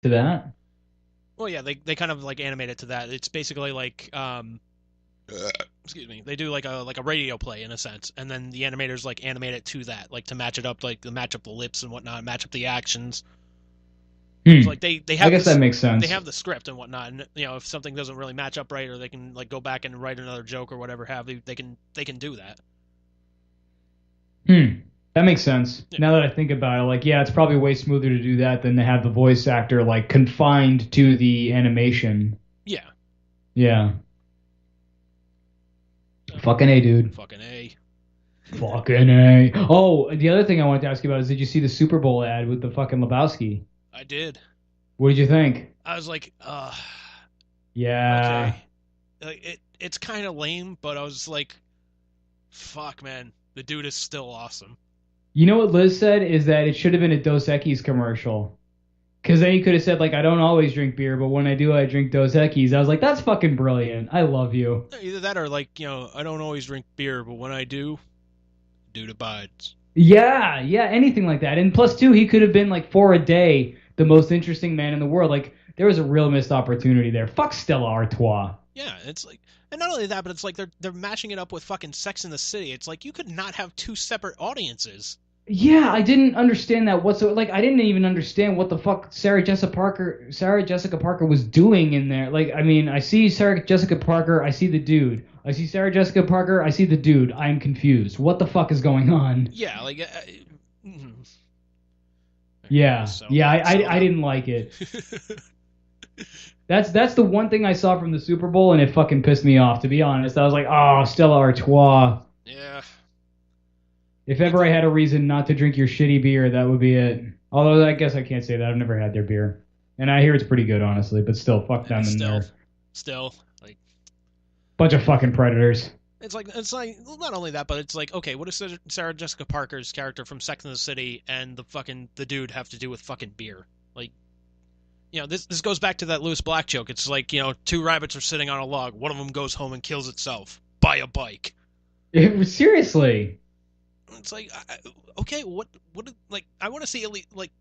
to that? Well, yeah, they kind of like animate it to that. It's basically like excuse me, they do like a radio play in a sense, and then the animators like animate it to that, like to match it up, like to match up the lips and whatnot, match up the actions. So Hmm. like they I have guess that this, makes they sense. have the script and whatnot, and if something doesn't really match up right, or they can like go back and write another joke or whatever have you, they can do that. Hmm. That makes sense. Yeah, Now that I think about it, like, yeah, it's probably way smoother to do that than to have the voice actor like confined to the animation. yeah. Yeah. Uh, Fucking A, dude. Fucking a. Fucking A. Oh, the other thing I wanted to ask you about is did you see the Super Bowl ad with the fucking Lebowski? I did. What did you think? I was like, Yeah. okay. Like it's kind of lame, but I was like, fuck, man, the dude is still awesome. You know what Liz said is that it should have been a Dos Equis commercial. Because then he could have said, like, I don't always drink beer, but when I do, I drink Dos Equis. I was like, that's fucking brilliant. I love you. Either that or like, I don't always drink beer, but when I do, dude abides. Yeah, yeah, anything like that. And plus, two, he could have been, like, for a day, the most interesting man in the world. Like, there was a real missed opportunity there. Fuck Stella Artois. Yeah, it's like, and not only that, but it's like they're matching it up with fucking Sex in the City. It's like you could not have two separate audiences. Yeah, I didn't understand that whatsoever. Like, I didn't even understand what the fuck Sarah Jessica Parker was doing in there. Like, I mean, I see Sarah Jessica Parker, I see the dude. I see Sarah Jessica Parker, I see the dude. I'm confused. What the fuck is going on? Yeah, like, Yeah, so yeah, so I didn't like it. That's the one thing I saw from the Super Bowl, and it fucking pissed me off. To be honest, I was like, oh, Stella Artois. yeah. If Like ever I had a reason not to drink your shitty beer, that would be it. Although I guess I can't say that. I've never had their beer. And I hear it's pretty good, honestly, but still, fuck them and still, their still, like bunch of fucking predators. it's like not only that, but it's like okay, what does Sarah Jessica Parker's character from Sex and the City and the dude have to do with fucking beer? Like, this goes back to that Lewis Black joke. It's like two rabbits are sitting on a log. One of them goes home and kills itself. Buy a bike. Seriously. It's like okay, what like I want to see at least like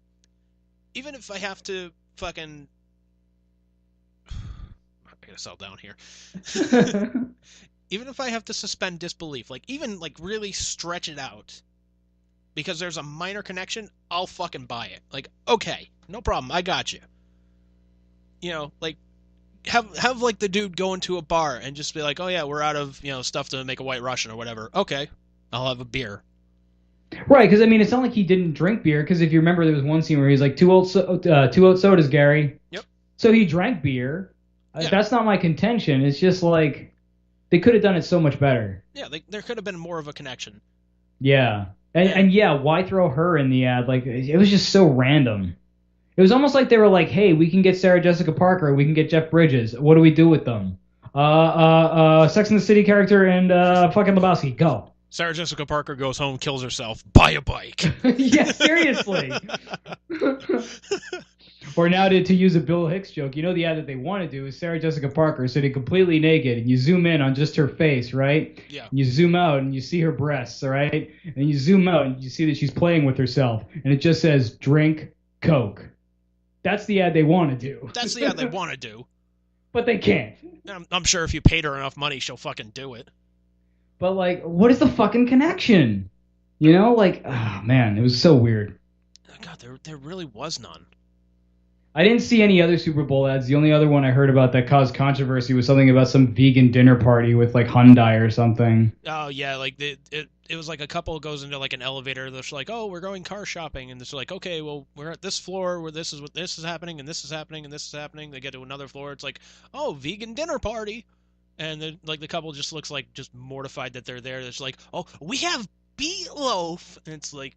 even if I have to fucking I gotta settle down here. Even if I have to suspend disbelief, like even like really stretch it out because there's a minor connection, I'll fucking buy it. Like, okay, no problem, I got you. Like have like the dude go into a bar and just be like, oh yeah, we're out of stuff to make a White Russian or whatever. Okay, I'll have a beer. Right, because I mean, it's not like he didn't drink beer. Because if you remember, there was one scene where he's like, two oat sodas, Gary. Yep. So he drank beer. Yeah. That's not my contention. It's just like they could have done it so much better. Yeah, there could have been more of a connection. Yeah. And, And and yeah, why throw her in the ad? Like, it was just so random. It was almost like they were like, hey, we can get Sarah Jessica Parker, we can get Jeff Bridges. What do we do with them? Sex and the City character and fucking Lebowski. Go. Sarah Jessica Parker goes home, kills herself, buy a bike. Yeah, seriously. Or now to use a Bill Hicks joke, the ad that they want to do is Sarah Jessica Parker sitting completely naked, and you zoom in on just her face, right? Yeah. You zoom out and you see her breasts, all right? And you zoom out and you see that she's playing with herself, and it just says drink Coke. That's the ad they want to do. That's the ad they want to do. But they can't. I'm sure if you paid her enough money, she'll fucking do it. But like, what is the fucking connection? Like, oh man, it was so weird. God, there really was none. I didn't see any other Super Bowl ads. The only other one I heard about that caused controversy was something about some vegan dinner party with like Hyundai or something. Oh yeah, like it was like a couple goes into like an elevator. They're like, oh, we're going car shopping, and they're like, okay, well, we're at this floor where this is happening, and this is happening, and this is happening. They get to another floor. It's like, oh, vegan dinner party, and then like the couple just looks like just mortified that they're there. It's like, oh, we have meatloaf, and it's like,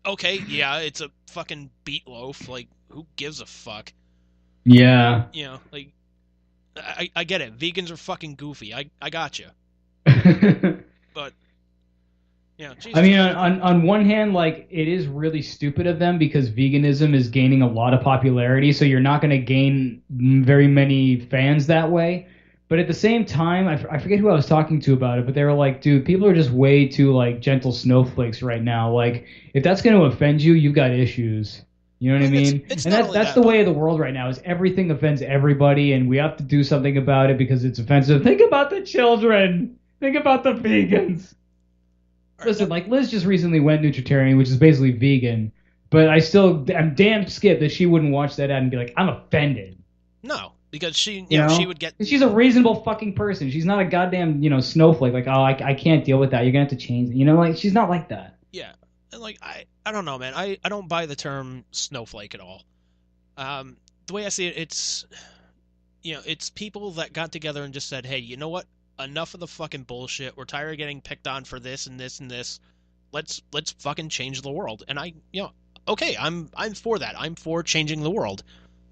okay, yeah, it's a fucking meatloaf. Like, who gives a fuck? Yeah. Like, I get it. Vegans are fucking goofy. I got you. But, Jesus. I mean, on one hand, like, it is really stupid of them because veganism is gaining a lot of popularity, so you're not going to gain very many fans that way. But at the same time, I forget who I was talking to about it, but they were like, dude, people are just way too, like, gentle snowflakes right now. Like, if that's going to offend you, you've got issues. You know what I mean? It's And not that's the way of the world right now. Is everything offends everybody, and we have to do something about it because it's offensive. Think about the children. Think about the vegans. Listen, like Liz just recently went nutritarian, which is basically vegan, but I'm damn skip that she wouldn't watch that ad and be like, I'm offended. No, because she would get. She's a reasonable fucking person. She's not a goddamn snowflake. Like, oh, I can't deal with that. You're gonna have to change it. Like she's not like that. Yeah, and like I don't know, man. I don't buy the term snowflake at all. The way I see it, it's people that got together and just said, hey, you know what? Enough of the fucking bullshit. We're tired of getting picked on for this and this and this. Let's fucking change the world. And okay, I'm for that. I'm for changing the world.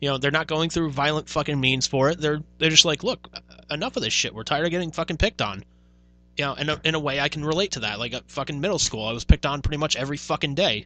They're not going through violent fucking means for it. They're just like, look, enough of this shit. We're tired of getting fucking picked on. In a way I can relate to that. Like at fucking middle school, I was picked on pretty much every fucking day.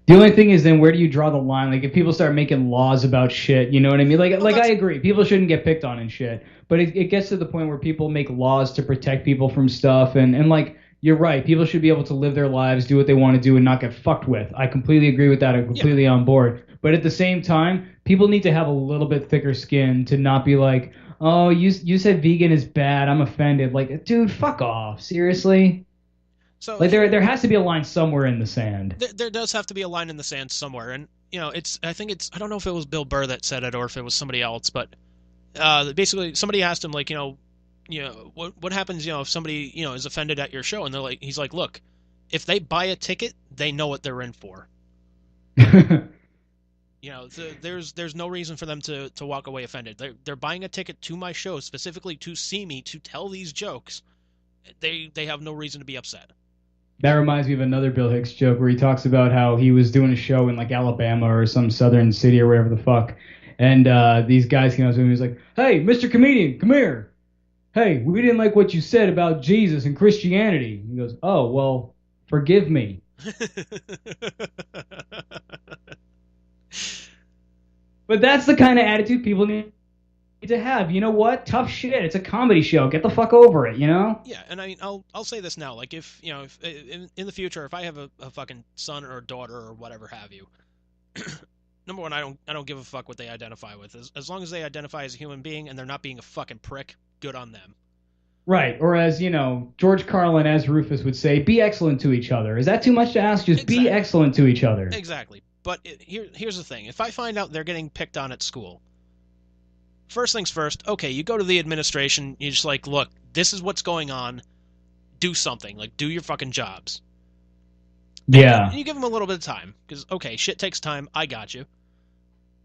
The only thing is then where do you draw the line? Like if people start making laws about shit, you know what I mean? Like I agree, people shouldn't get picked on and shit. But it gets to the point where people make laws to protect people from stuff and like you're right, people should be able to live their lives, do what they want to do and not get fucked with. I completely agree with that. I'm completely on board. But at the same time, people need to have a little bit thicker skin to not be like, oh, you said vegan is bad, I'm offended. Like, dude, fuck off. Seriously? So like there has to be a line somewhere in the sand. There does have to be a line in the sand somewhere, and I don't know if it was Bill Burr that said it or if it was somebody else, but basically somebody asked him like what happens if somebody is offended at your show, and he's like, look, if they buy a ticket, they know what they're in for. There's no reason for them to walk away offended. They're buying a ticket to my show specifically to see me to tell these jokes. They have no reason to be upset. That reminds me of another Bill Hicks joke where he talks about how he was doing a show in like Alabama or some southern city or whatever the fuck. And these guys came up to him and he was like, hey, Mr. Comedian, come here. Hey, we didn't like what you said about Jesus and Christianity. He goes, oh, well, forgive me. But that's the kind of attitude people need to have. You know what? Tough shit. It's a comedy show. Get the fuck over it, Yeah, and I'll say this now. Like if in the future, if I have a fucking son or daughter or whatever have you, number one, I don't give a fuck what they identify with. As long as they identify as a human being and they're not being a fucking prick, good on them. Right. Or as, George Carlin as Rufus would say, be excellent to each other. Is that too much to ask? Just be excellent to each other. Exactly. But here's the thing. If I find out they're getting picked on at school, first things first, okay, you go to the administration, you're just like, look, this is what's going on. Do something. Like, do your fucking jobs. Yeah. And you give them a little bit of time. Because, okay, shit takes time. I got you.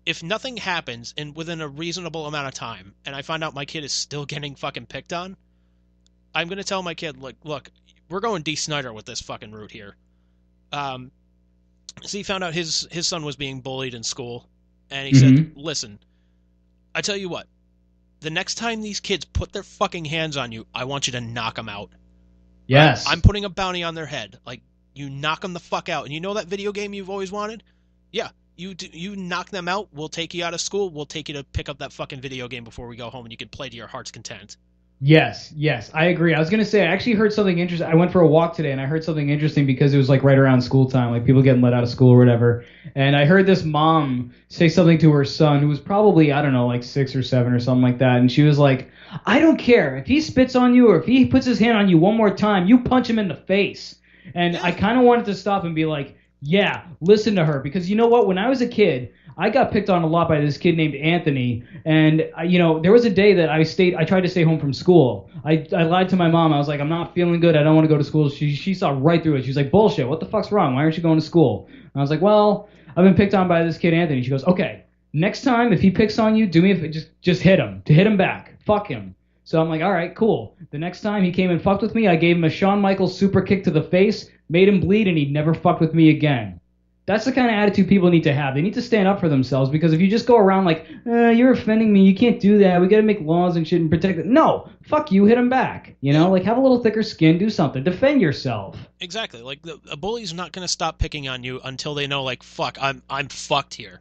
If nothing happens within a reasonable amount of time, and I find out my kid is still getting fucking picked on, I'm going to tell my kid, look, we're going D. Snyder with this fucking route here. So he found out his son was being bullied in school, and he said, listen, I tell you what, the next time these kids put their fucking hands on you, I want you to knock them out. Yes. I'm putting a bounty on their head. Like, you knock them the fuck out. And you know that video game you've always wanted? Yeah. You knock them out, we'll take you out of school, we'll take you to pick up that fucking video game before we go home, and you can play to your heart's content. Yes, I agree. I was going to say, I actually heard something interesting. I went for a walk today, and I heard something interesting because it was like right around school time, like people getting let out of school or whatever. And I heard this mom say something to her son, who was probably, I don't know, like 6 or 7 or something like that. And she was like, I don't care. If he spits on you or if he puts his hand on you one more time, you punch him in the face. And I kind of wanted to stop and be like, yeah, listen to her. Because you know what? When I was a kid, I got picked on a lot by this kid named Anthony, and there was a day that I tried to stay home from school. I lied to my mom. I was like, I'm not feeling good. I don't want to go to school. She saw right through it. She was like, bullshit. What the fuck's wrong? Why aren't you going to school? And I was like, well, I've been picked on by this kid Anthony. She goes, okay, next time if he picks on you, do me a just hit him. To hit him back. Fuck him. So I'm like, all right, cool. The next time he came and fucked with me, I gave him a Shawn Michaels super kick to the face, made him bleed, and he'd never fucked with me again. That's the kind of attitude people need to have. They need to stand up for themselves, because if you just go around like, you're offending me, you can't do that, we got to make laws and shit and protect it. No, fuck you, hit them back. Like have a little thicker skin, do something, defend yourself. Exactly. Like a bully's not going to stop picking on you until they know, like, fuck, I'm fucked here.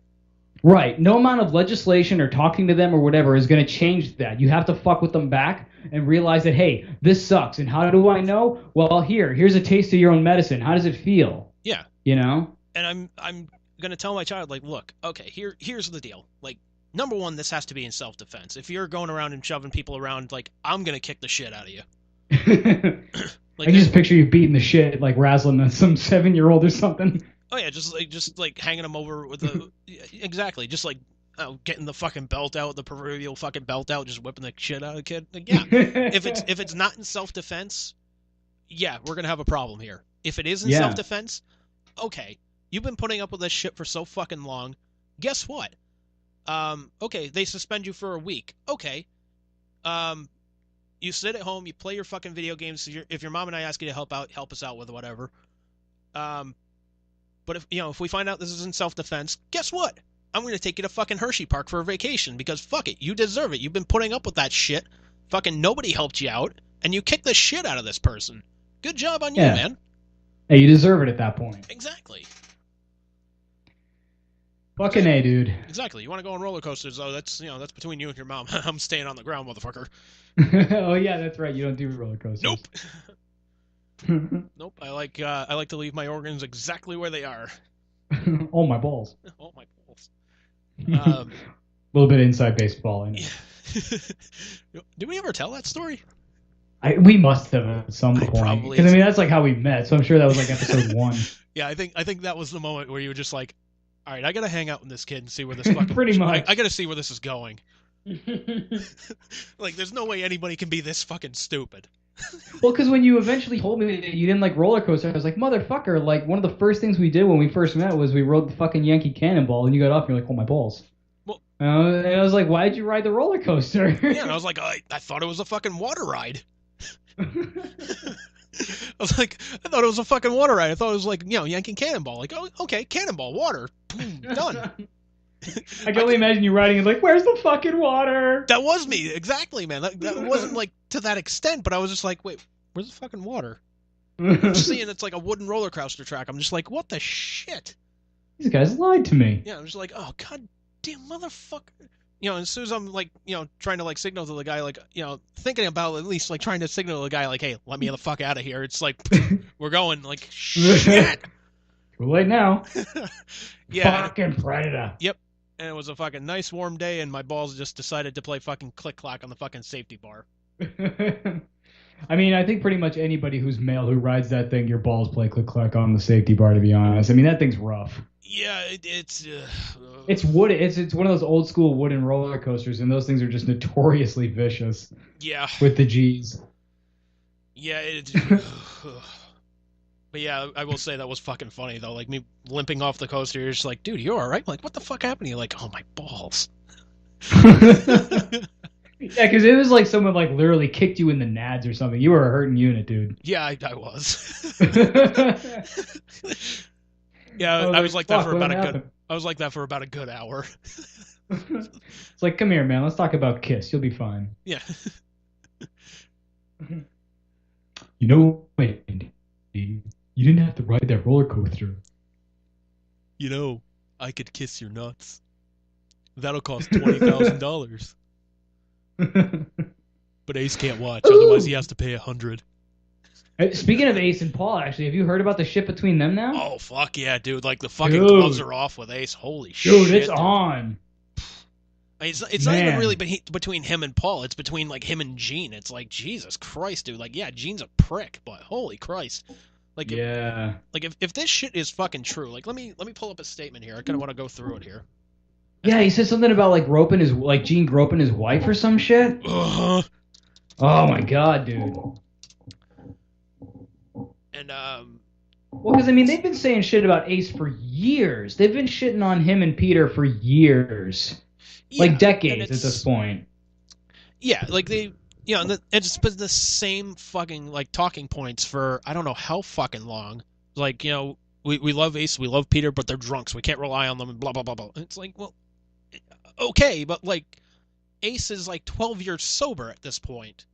Right. No amount of legislation or talking to them or whatever is going to change that. You have to fuck with them back and realize that, hey, this sucks. And how do I know? Well, here's a taste of your own medicine. How does it feel? Yeah. You know? And I'm gonna tell my child, like, look, okay, here's the deal. Like, number one, this has to be in self-defense. If you're going around and shoving people around, like, I'm gonna kick the shit out of you. Like, I just picture you beating the shit, like razzling some 7-year-old or something. Oh yeah, just like hanging them over with a exactly, just like getting the fucking belt out, the proverbial fucking belt out, just whipping the shit out of the kid. Like, yeah, if it's not in self-defense, yeah, we're gonna have a problem here. If it is in self-defense, okay, you've been putting up with this shit for so fucking long. Guess what? Okay, they suspend you for a week. Okay, you sit at home, you play your fucking video games. If your mom and I ask you to help us out with whatever. But if we find out this is in self-defense, guess what? I'm going to take you to fucking Hershey Park for a vacation because fuck it, you deserve it. You've been putting up with that shit. Fucking nobody helped you out, and you kicked the shit out of this person. Good job on you, man. Hey, you deserve it at that point. Exactly. Fucking A, dude. Exactly. You want to go on roller coasters, though? That's between you and your mom. I'm staying on the ground, motherfucker. Oh yeah, that's right. You don't do roller coasters. Nope. Nope. I like to leave my organs exactly where they are. Oh, my balls. Oh, my balls. A little bit of inside baseball. I know. Did we ever tell that story? We must have at some point. Probably. Because I mean, that's like how we met. So I'm sure that was like episode 1. Yeah, I think that was the moment where you were just like, all right, I gotta hang out with this kid and see where this fucking pretty much. I gotta see where this is going. Like, there's no way anybody can be this fucking stupid. Well, because when you eventually told me that you didn't like roller coasters, I was like, motherfucker, like, one of the first things we did when we first met was we rode the fucking Yankee Cannonball, and you got off, and you're like, oh, my balls. Well, and I was like, why did you ride the roller coaster? Yeah, and I was like, I thought it was a fucking water ride. I thought it was a fucking water ride. I thought it was like, Yankee Cannonball. Like, oh, okay, Cannonball, water. Boom, done. I can only imagine you riding it like, where's the fucking water? That was me, exactly, man. That wasn't like to that extent, but I was just like, wait, where's the fucking water? I'm seeing it's like a wooden roller coaster track. I'm just like, what the shit? These guys lied to me. Yeah, I'm just like, oh, god damn motherfucker. And as soon as I'm like, trying to like signal to the guy, like, thinking about at least like trying to signal to the guy, like, hey, let me the fuck out of here. It's like, we're going, like, shit. Too late now. Yeah. Fucking Predada. Yep. And it was a fucking nice warm day, and my balls just decided to play fucking click-clack on the fucking safety bar. I mean, I think pretty much anybody who's male who rides that thing, your balls play click-clack on the safety bar, to be honest. I mean, that thing's rough. Yeah, it's wood. It's one of those old school wooden roller coasters, and those things are just notoriously vicious. Yeah. With the G's. Yeah, but yeah, I will say that was fucking funny, though. Like, me limping off the coaster, you're just like, dude, you alright? Like, what the fuck happened to you? Like, oh, my balls. Yeah, because it was like someone, like, literally kicked you in the nads or something. You were a hurting unit, dude. Yeah, I was. Yeah, I was like that for about a good hour. It's like, come here, man. Let's talk about Kiss. You'll be fine. Yeah. Andy, you didn't have to ride that roller coaster. I could kiss your nuts. That'll cost $20,000. But Ace can't watch, otherwise he has to pay $100. Speaking of Ace and Paul, actually, have you heard about the shit between them now? Oh, fuck yeah, dude. Like, the fucking gloves are off with Ace. Holy shit. Dude, it's on. I mean, it's not even really between him and Paul. It's between, like, him and Gene. It's like, Jesus Christ, dude. Like, yeah, Gene's a prick, but holy Christ. Like, yeah. If this shit is fucking true, like, let me pull up a statement here. I kind of want to go through it here. Yeah, he said something about, like, Gene groping his wife or some shit. Uh-huh. Oh, my God, dude. And, well, because, I mean, they've been saying shit about Ace for years. They've been shitting on him and Peter for years. Yeah, like, decades at this point. Yeah, like, they... it's been the same fucking, like, talking points for I don't know how fucking long. Like, we love Ace, we love Peter, but they're drunks. We can't rely on them, and blah, blah, blah, blah. It's like, well, okay, but, like, Ace is, like, 12 years sober at this point.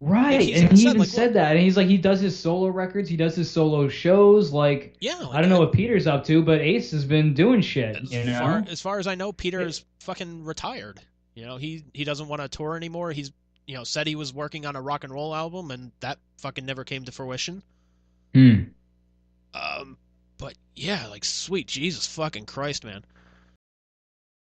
Right, and he even said that. And he's like, he does his solo records, he does his solo shows. Like, yeah, like, I don't know what Peter's up to, but Ace has been doing shit. As far as I know, Peter is fucking retired. He doesn't want to tour anymore. He's said he was working on a rock and roll album, and that fucking never came to fruition. But But yeah, like sweet Jesus fucking Christ, man.